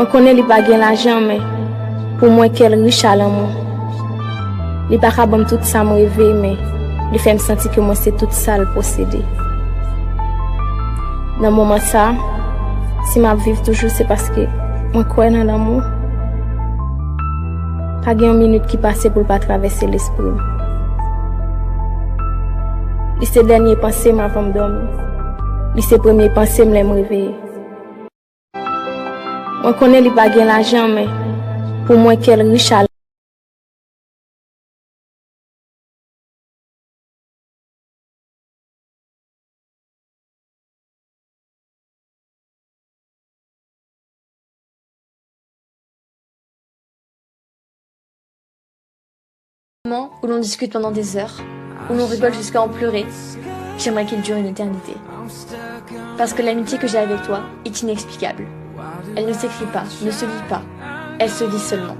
On connaît les pas l'argent, mais pour moi, quel riche à l'amour. Les pas capable tout ça me réveiller, mais il fait me sentir que moi, c'est tout ça le posséder. Dans le moment ça, si je vive toujours, c'est parce que moi, crois dans l'amour. Pas une minute qui passe pour pas traverser l'esprit. C'est dernier pensée avant de dormir. C'est premier pensée me réveiller. On connaît les pas l'argent, mais pour moi, quel riche à Moment où l'on discute pendant des heures, où l'on rigole jusqu'à en pleurer, j'aimerais qu'il dure une éternité. Parce que l'amitié que j'ai avec toi est inexplicable. Elle ne s'écrit pas, ne se lit pas, elle se vit seulement.